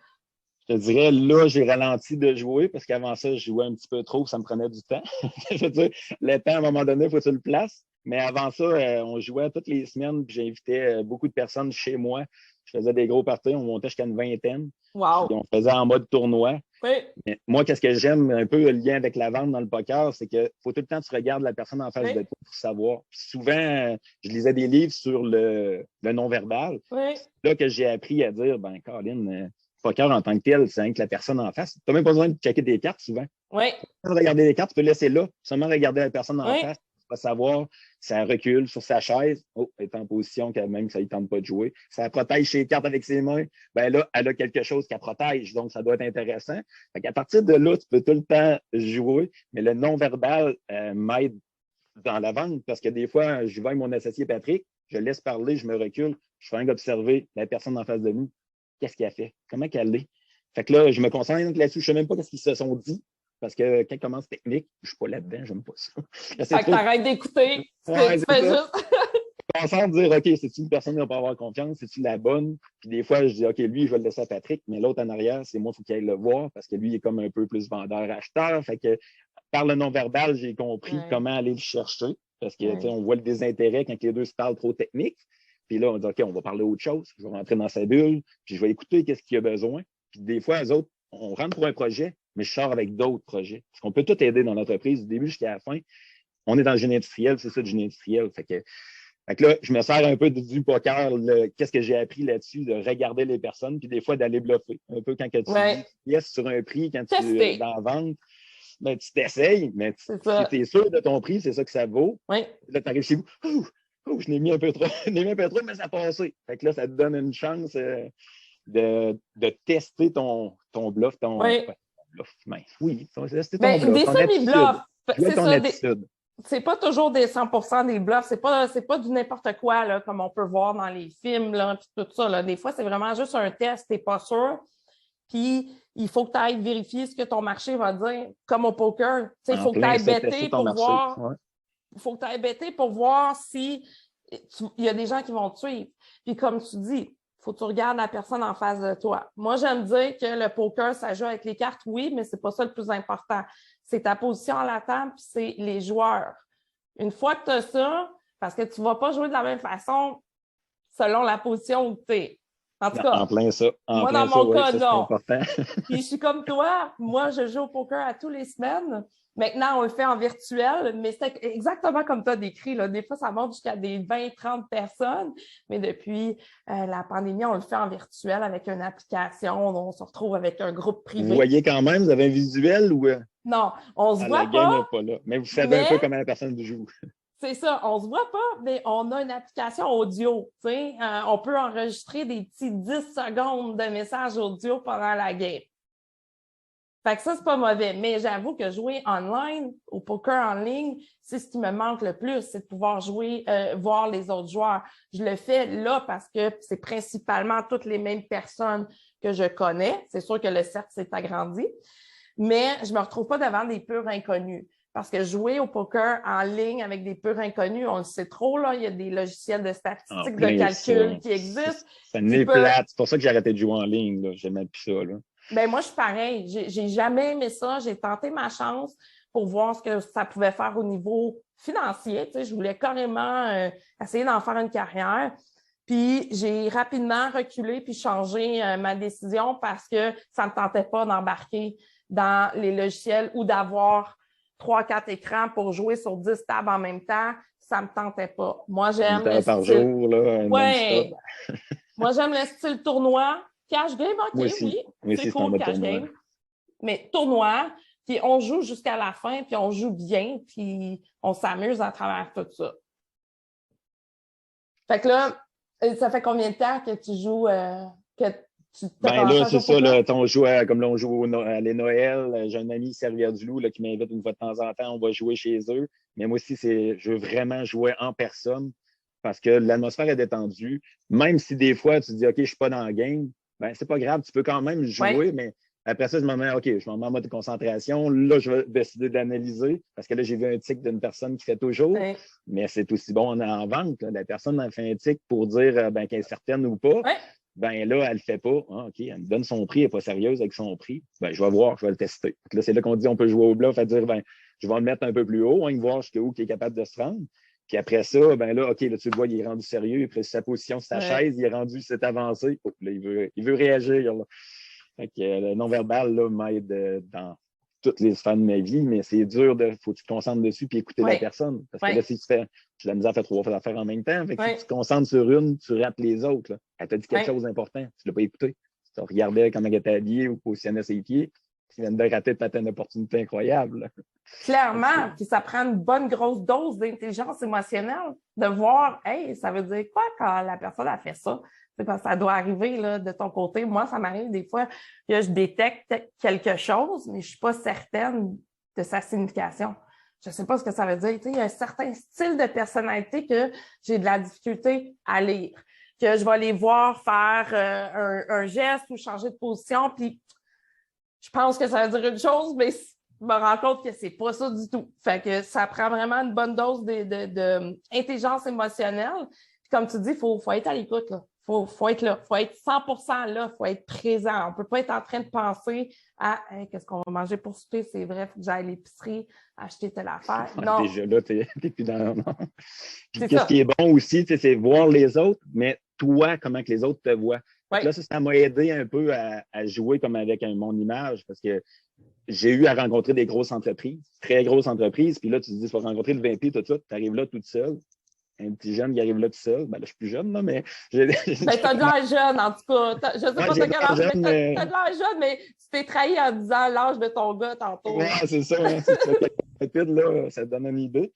Je te dirais, là, j'ai ralenti de jouer parce qu'avant ça, je jouais un petit peu trop, ça me prenait du temps. Je veux dire, le temps, à un moment donné, il faut que tu le places. Mais avant ça, on jouait toutes les semaines, puis j'invitais beaucoup de personnes chez moi. Je faisais des gros parties, on montait jusqu'à une vingtaine. Wow. Puis on faisait en mode tournoi. Oui. Mais moi, qu'est-ce que j'aime un peu le lien avec la vente dans le poker, c'est qu'il faut tout le temps que tu regardes la personne en face de toi pour savoir. Puis souvent, je lisais des livres sur le non-verbal. Oui. C'est là que j'ai appris à dire, Colin, poker en tant que tel, c'est avec la personne en face. Tu n'as même pas besoin de checker des cartes souvent. Oui. Tu peux regarder les cartes, tu peux laisser là, seulement regarder la personne en face. Tu vas savoir si elle recule sur sa chaise. Oh, elle est en position quand même, ça ne tente pas de jouer. Si elle protège ses cartes avec ses mains, ben là, elle a quelque chose qu'elle protège. Donc, ça doit être intéressant. Fait qu'à partir de là, tu peux tout le temps jouer, mais le non-verbal m'aide dans la vente parce que des fois, je vais avec mon associé Patrick, je laisse parler, je me recule, je fais un observer la personne en face de nous. Qu'est-ce qu'elle a fait? Comment qu'elle est? Fait que là, je me concentre là-dessus. Je ne sais même pas ce qu'ils se sont dit. Parce que quand ils commencent technique, je ne suis pas là-dedans, j'aime pas ça. Fait que t'arrêtes d'écouter. Ouais, tu fais juste. passant à dire, OK, c'est-tu une personne qui va pas avoir confiance? C'est-tu la bonne? Puis des fois, je dis, OK, lui, je vais le laisser à Patrick, mais l'autre en arrière, c'est moi, il faut qu'il aille le voir parce que lui, il est comme un peu plus vendeur-acheteur. Fait que par le non-verbal, j'ai compris comment aller le chercher parce que, on voit le désintérêt quand les deux se parlent trop technique. Puis là, on dit, OK, on va parler autre chose. Je vais rentrer dans sa bulle, puis je vais écouter qu'est-ce qu'il a besoin. Puis des fois, les autres, on rentre pour un projet, mais je sors avec d'autres projets. Parce qu'on peut tout aider dans l'entreprise du début jusqu'à la fin. On est dans le génie industriel, c'est ça, le génie industriel. Fait que là, je me sers un peu du poker, qu'est-ce que j'ai appris là-dessus, de regarder les personnes, puis des fois d'aller bluffer. Un peu quand tu dis yes sur un prix, quand tu es dans la vente, ben, tu t'essayes, mais si tu es sûr de ton prix, c'est ça que ça vaut. Oui. Là, tu arrives chez vous, je n'ai mis un peu trop, mais ça a passé. Fait que là, ça te donne une chance de tester ton bluff, ton bluff. Oui, c'est ton bluff. Des semi-bluffs. C'est ton attitude. C'est pas toujours des 100% des bluffs, c'est pas du n'importe quoi, là, comme on peut voir dans les films, là, puis tout ça, là. Des fois, c'est vraiment juste un test, t'es pas sûr, puis il faut que tu ailles vérifier ce que ton marché va dire, comme au poker. Il faut que tu ailles bêter pour voir. Il faut que tu ailles bêter pour voir si il y a des gens qui vont te suivre. Puis comme tu dis, il faut que tu regardes la personne en face de toi. Moi, j'aime dire que le poker, ça joue avec les cartes, oui, mais c'est pas ça le plus important. C'est ta position à la table, puis c'est les joueurs. Une fois que tu as ça, parce que tu ne vas pas jouer de la même façon selon la position où tu es. En tout cas, en plein ça. Moi, dans mon cas, non. Puis je suis comme toi, moi, je joue au poker à tous les semaines. Maintenant, on le fait en virtuel, mais c'est exactement comme tu as décrit. Là. Des fois, ça monte jusqu'à des 20-30 personnes, mais depuis la pandémie, on le fait en virtuel avec une application. On se retrouve avec un groupe privé. Vous voyez quand même, vous avez un visuel ou... Non, on se voit pas là. Mais vous savez un peu comment la personne joue. C'est ça, on se voit pas, mais on a une application audio. On peut enregistrer des petits 10 secondes de messages audio pendant la game. Fait que ça, c'est pas mauvais. Mais j'avoue que jouer online, au poker en ligne, c'est ce qui me manque le plus, c'est de pouvoir jouer, voir les autres joueurs. Je le fais là parce que c'est principalement toutes les mêmes personnes que je connais. C'est sûr que le cercle s'est agrandi. Mais je me retrouve pas devant des purs inconnus. Parce que jouer au poker en ligne avec des purs inconnus, on le sait trop, là, il y a des logiciels de statistiques, de calcul qui existent. Ça n'est plate. C'est pour ça que j'ai arrêté de jouer en ligne, là. J'aimais plus ça, là. Ben moi, je suis pareil. J'ai jamais aimé ça. J'ai tenté ma chance pour voir ce que ça pouvait faire au niveau financier. Tu sais, je voulais carrément essayer d'en faire une carrière. Puis, j'ai rapidement reculé puis changé ma décision parce que ça me tentait pas d'embarquer dans les logiciels ou d'avoir 3-4 écrans pour jouer sur 10 tables en même temps. Ça me tentait pas. Moi, j'aime le par style... jour, là, ouais. Moi, j'aime le style tournoi. Cash game, OK, oui. C'est cool, cash game. Mais tournoi, puis on joue jusqu'à la fin, puis on joue bien, puis on s'amuse à travers tout ça. Fait que là, ça fait combien de temps que tu joues, là, c'est ça, là, on joue comme là, on joue à les Noël. J'ai un ami, Servière-du-Loup, là, qui m'invite une fois de temps en temps, on va jouer chez eux. Mais moi aussi, je veux vraiment jouer en personne parce que l'atmosphère est détendue. Même si des fois, tu te dis, OK, je ne suis pas dans le game, ben c'est pas grave, tu peux quand même jouer, mais après ça, je me mets, OK, je m'en mets en mode de concentration. Là, je vais décider d'analyser parce que là, j'ai vu un tic d'une personne qui fait toujours, mais c'est aussi bon en vente. Là. La personne a fait un tic pour dire qu'elle est certaine ou pas. Ben là, elle le fait pas. Ah, OK, elle me donne son prix, elle n'est pas sérieuse avec son prix. Ben, je vais voir, je vais le tester. Là, c'est là qu'on dit on peut jouer au bluff, à dire je vais le mettre un peu plus haut, voir jusqu'où il est capable de se rendre. Puis après ça, ben là, OK, là, tu le vois, il est rendu sérieux, il a pris sa position sur sa chaise, il est rendu, c'est avancé. Oh, là, il veut réagir. Là. Fait que, le non-verbal là, m'aide dans toutes les sphères de ma vie, mais c'est dur faut que tu te concentres dessus puis écouter la personne. Parce que là, si tu la misère à faire 3 affaires en même temps. Fait que si tu te concentres sur une, tu rates les autres. Là. Elle t'a dit quelque chose d'important, tu ne l'as pas écouté. Tu regardais comment elle était habillée ou positionnait ses pieds. Tu viens de rater peut-être une opportunité incroyable. Là. Clairement, puis ça prend une bonne grosse dose d'intelligence émotionnelle de voir, hey, ça veut dire quoi quand la personne a fait ça? Parce que ça doit arriver là, de ton côté. Moi, ça m'arrive des fois que je détecte quelque chose, mais je ne suis pas certaine de sa signification. Je ne sais pas ce que ça veut dire. Tu sais, il y a un certain style de personnalité que j'ai de la difficulté à lire, que je vais les voir faire un geste ou changer de position, puis je pense que ça veut dire une chose, mais je me rends compte que c'est pas ça du tout. Fait que ça prend vraiment une bonne dose d'intelligence émotionnelle. Puis comme tu dis, il faut être à l'écoute, là. Faut être là. Faut être 100% là. Faut être présent. On peut pas être en train de penser à hey, qu'est-ce qu'on va manger pour souper? C'est vrai, faut que j'aille à l'épicerie, acheter telle affaire. Non. Déjà là, t'es plus dans... Non. Puis C'est ce qui est bon aussi, c'est voir les autres, mais toi, comment que les autres te voient. Oui. Là, ça m'a aidé un peu à jouer comme avec mon image, parce que j'ai eu à rencontrer des grosses entreprises, très grosses entreprises, puis là, tu te dis, tu vas rencontrer le VP, tout ça, tu arrives là toute seule. Un petit jeune qui arrive là tout seul. Ben là, je suis plus jeune, là, mais... Ben, t'as de l'air jeune, en tout cas. Je sais pas t'as quel âge, mais t'as de l'air jeune, mais tu t'es trahi en disant l'âge de ton gars tantôt. Ouais, c'est ça. Hein, si tu fais rapide, là, ça te donne une idée.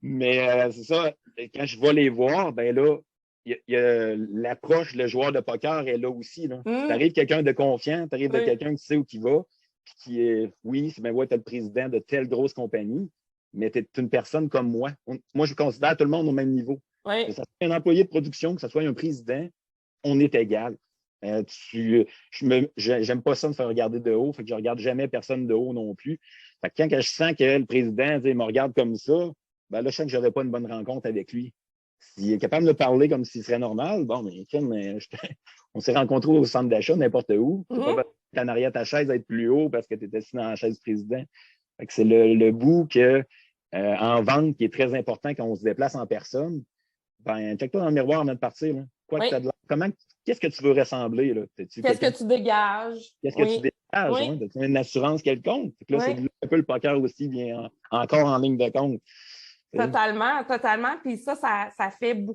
Mais c'est ça, quand je vais les voir, ben là, il y a l'approche, le joueur de poker est là aussi. Là. Tu arrives quelqu'un de confiant, tu arrives de quelqu'un qui sait où il va, puis qui est, oui, ben ouais, tu es le président de telle grosse compagnie, mais tu es une personne comme moi. Moi, je considère tout le monde au même niveau. Oui. Que ce soit un employé de production, que ce soit un président, on est égal. J'aime pas ça me faire regarder de haut, fait que je regarde jamais personne de haut non plus. Fait que quand je sens que le président me regarde comme ça, ben là, je sens que j'aurais pas une bonne rencontre avec lui. S'il est capable de parler comme s'il serait normal, bon, mais on s'est rencontrés au centre d'achat, n'importe où. Tu pas en arrière ta chaise à être plus haut parce que tu étais assis dans la chaise du président. Fait que c'est le bout que en vente qui est très important quand on se déplace en personne. Ben, check-toi dans le miroir avant de partir. Là. Qu'est-ce que tu veux ressembler? Là? Qu'est-ce que tu dégages? Qu'est-ce que tu dégages? Hein? As-tu une assurance quelconque? Là, c'est un peu le poker aussi bien encore en ligne de compte. Totalement, totalement. Puis ça fait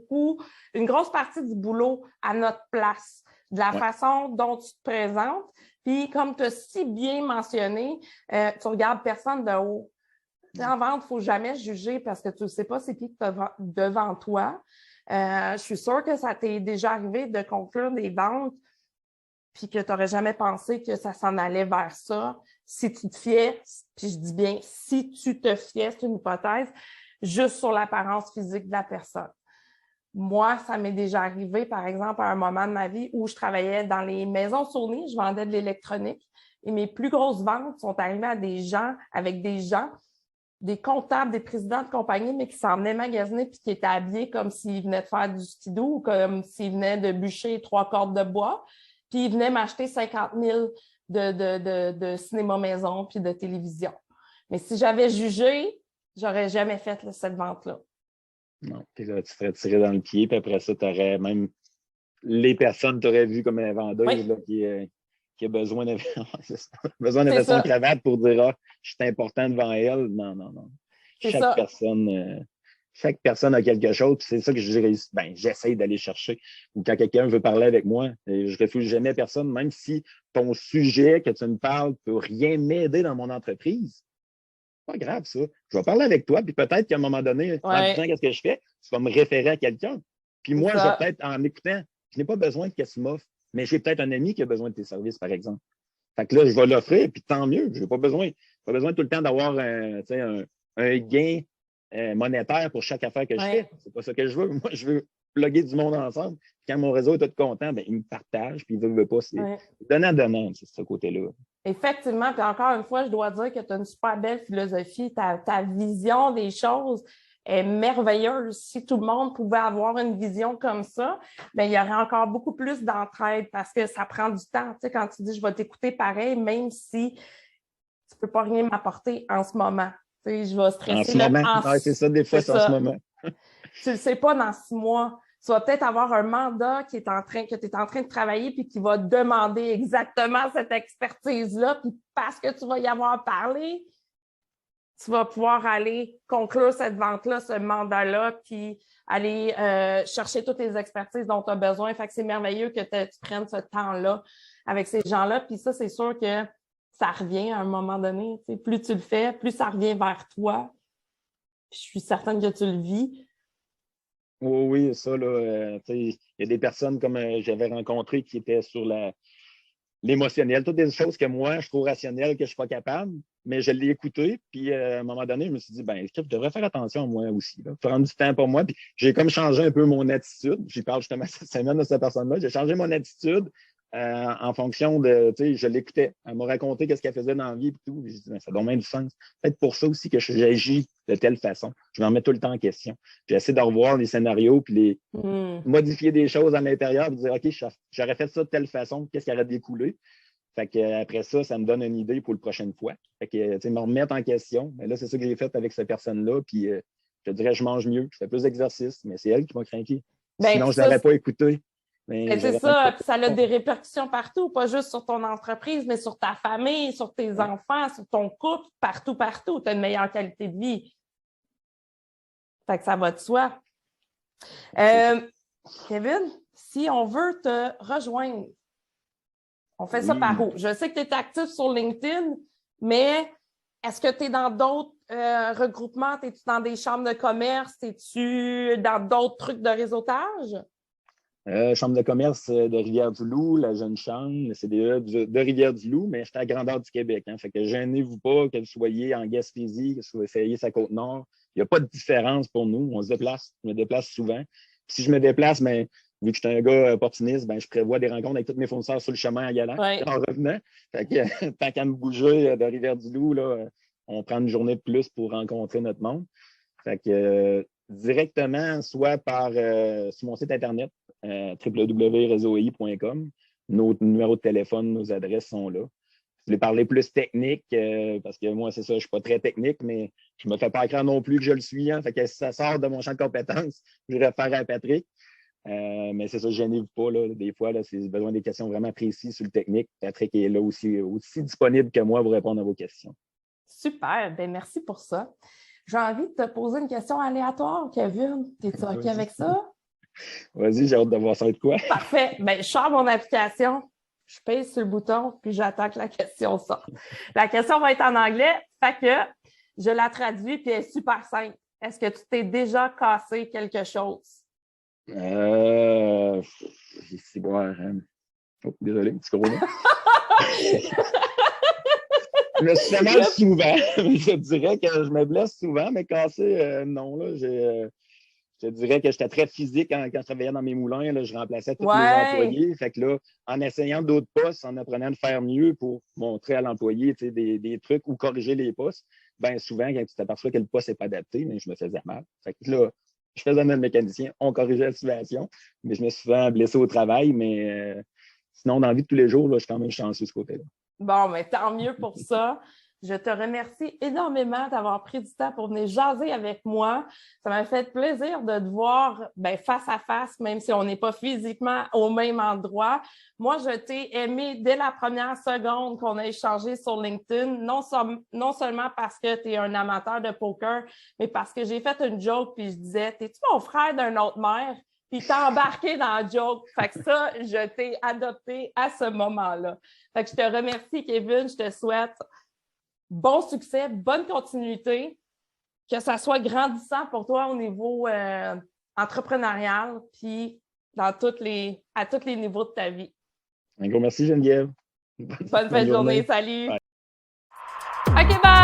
une grosse partie du boulot à notre place, de la façon dont tu te présentes. Puis comme tu as si bien mentionné, tu regardes personne de haut. En vente, il ne faut jamais juger parce que tu ne sais pas c'est qui devant toi. Je suis sûre que ça t'est déjà arrivé de conclure des ventes puis que tu n'aurais jamais pensé que ça s'en allait vers ça. Si tu te fiais, puis je dis bien si tu te fiais, c'est une hypothèse, juste sur l'apparence physique de la personne. Moi, ça m'est déjà arrivé, par exemple, à un moment de ma vie où je travaillais dans les maisons Sony, je vendais de l'électronique et mes plus grosses ventes sont arrivées avec des gens, des comptables, des présidents de compagnie, mais qui s'en venaient magasiner puis qui étaient habillés comme s'ils venaient de faire du skidoo ou comme s'ils venaient de bûcher 3 cordes de bois, puis ils venaient m'acheter 50 000 de cinéma maison puis de télévision. Mais si j'avais jugé, j'aurais jamais fait cette vente-là. Non, puis là, tu serais tiré dans le pied, puis après ça, tu aurais même les personnes t'auraient vu comme une vendeuse là, qui a besoin de son cravate pour dire ah, je suis important devant elle. Non. Chaque personne a quelque chose, puis c'est ça que j'essaie d'aller chercher. Ou quand quelqu'un veut parler avec moi, je refuse jamais personne, même si ton sujet que tu me parles peut rien m'aider dans mon entreprise. Pas grave, ça. Je vais parler avec toi, puis peut-être qu'à un moment donné, en disant qu'est-ce que je fais, tu vas me référer à quelqu'un. Puis moi, je vais peut-être, en écoutant, je n'ai pas besoin de qu'est-ce que tu m'offres, mais j'ai peut-être un ami qui a besoin de tes services, par exemple. Fait que là, je vais l'offrir, puis tant mieux. Je n'ai pas besoin tout le temps d'avoir un gain monétaire pour chaque affaire que je fais. C'est pas ça que je veux. Moi, je veux plugger du monde ensemble. Quand mon réseau est tout content, ben, il me partage, puis il ne veut pas. C'est donnant-donnant, c'est ce côté-là. Effectivement, puis encore une fois, je dois dire que tu as une super belle philosophie. Ta vision des choses est merveilleuse. Si tout le monde pouvait avoir une vision comme ça, bien, il y aurait encore beaucoup plus d'entraide parce que ça prend du temps. Tu sais, quand tu dis je vais t'écouter pareil, même si tu ne peux pas rien m'apporter en ce moment. Tu sais, je vais stresser. En ce moment, c'est ça, des fois, c'est en ce moment. Tu ne le sais pas dans 6 mois. Tu vas peut-être avoir un mandat que tu es en train de travailler puis qui va demander exactement cette expertise-là. Puis parce que tu vas y avoir parlé, tu vas pouvoir aller conclure cette vente-là, ce mandat-là, puis aller chercher toutes les expertises dont tu as besoin. Fait que c'est merveilleux que tu prennes ce temps-là avec ces gens-là. Puis ça, c'est sûr que ça revient à un moment donné. Tu sais, plus tu le fais, plus ça revient vers toi. Puis je suis certaine que tu le vis. Oui, ça, là, il y a des personnes comme j'avais rencontrées qui étaient sur l'émotionnel, toutes des choses que moi, je trouve rationnelles, que je ne suis pas capable, mais je l'ai écouté, puis à un moment donné, je me suis dit, je devrais faire attention à moi aussi, là, prendre du temps pour moi, puis j'ai comme changé un peu mon attitude, j'y parle justement cette semaine de cette personne-là, j'ai changé mon attitude en fonction de, tu sais, je l'écoutais. Elle m'a raconté qu'est-ce qu'elle faisait dans la vie et tout. J'ai dit, ça donne bien du sens. Peut-être pour ça aussi que j'agis de telle façon. Je me remets tout le temps en question. J'essaie de revoir les scénarios puis modifier des choses à l'intérieur et dire, OK, j'aurais fait ça de telle façon, qu'est-ce qui aurait découlé? Fait que après ça, ça me donne une idée pour la prochaine fois. Fait que, tu sais, me remettre en question. Mais là, c'est ça que j'ai fait avec cette personne-là. Puis, je te dirais, je mange mieux, je fais plus d'exercice, mais c'est elle qui m'a craqué. Sinon, je ne l'aurais pas écouté. C'est ça, puis ça a des répercussions partout, pas juste sur ton entreprise, mais sur ta famille, sur tes enfants, sur ton couple, partout. Tu as une meilleure qualité de vie. Fait que ça va de soi. Kevin, si on veut te rejoindre, on fait ça par où? Je sais que tu es actif sur LinkedIn, mais est-ce que tu es dans d'autres regroupements? Es-tu dans des chambres de commerce? Es-tu dans d'autres trucs de réseautage? Chambre de commerce de Rivière-du-Loup, la Jeune Chambre, le CDE de Rivière-du-Loup, mais je suis à grandeur du Québec. Hein, fait que gênez-vous pas, que vous soyez en Gaspésie, que vous soyez sur la Côte-Nord. Il n'y a pas de différence pour nous. On se déplace. Je me déplace souvent. Puis si je me déplace, ben, vu que je suis un gars opportuniste, ben, je prévois des rencontres avec tous mes fournisseurs sur le chemin en y allant, en revenant. Fait que, tant qu'à me bouger de Rivière-du-Loup, là, on prend une journée de plus pour rencontrer notre monde. Fait que directement, soit sur mon site Internet, www.reseaui.com. Nos numéros de téléphone, nos adresses sont là. Je voulais parler plus technique, parce que moi, c'est ça, je ne suis pas très technique, mais je ne me fais pas croire non plus que je le suis. Hein, fait que si ça sort de mon champ de compétences, je vais faire à Patrick. Mais c'est ça, je gênez-vous pas. Là, des fois, là, c'est besoin des questions vraiment précises sur le technique. Patrick est là aussi disponible que moi pour répondre à vos questions. Super, bien merci pour ça. J'ai envie de te poser une question aléatoire, Kevin. Es-tu OK avec ça? Vas-y, j'ai hâte de voir ça de quoi. Parfait. Bien, je sors mon application, je pèse sur le bouton, puis j'attends que la question sorte. La question va être en anglais, fait que je la traduis, puis elle est super simple. Est-ce que tu t'es déjà cassé quelque chose? C'est bon. Oh, désolé, petit corona. Je me suis fait mal souvent. Je dirais que je me blesse souvent, mais casser, non. Là, je te dirais que j'étais très physique quand je travaillais dans mes moulins. Là, je remplaçais tous mes employés. Fait que là, en essayant d'autres postes, en apprenant de faire mieux pour montrer à l'employé des trucs ou corriger les postes, bien souvent, quand tu t'aperçois que le poste n'est pas adapté, mais je me faisais mal. Fait que là, je faisais notre mécanicien, on corrigeait la situation, mais je me suis souvent blessé au travail. Mais sinon, dans la vie de tous les jours, là, je suis quand même chanceux de ce côté-là. Bon, mais tant mieux pour ça. Je te remercie énormément d'avoir pris du temps pour venir jaser avec moi. Ça m'a fait plaisir de te voir face à face, même si on n'est pas physiquement au même endroit. Moi, je t'ai aimé dès la première seconde qu'on a échangé sur LinkedIn, non seulement parce que tu es un amateur de poker, mais parce que j'ai fait une joke puis je disais « T'es-tu mon frère d'une autre mère? » Puis t'as embarqué dans la joke. Fait que ça, je t'ai adopté à ce moment-là. Fait que je te remercie, Kevin. Je te souhaite bon succès, bonne continuité, que ça soit grandissant pour toi au niveau entrepreneurial, puis à tous les niveaux de ta vie. Un gros merci, Geneviève. Bonne fin de journée. Salut. Bye. OK, bye!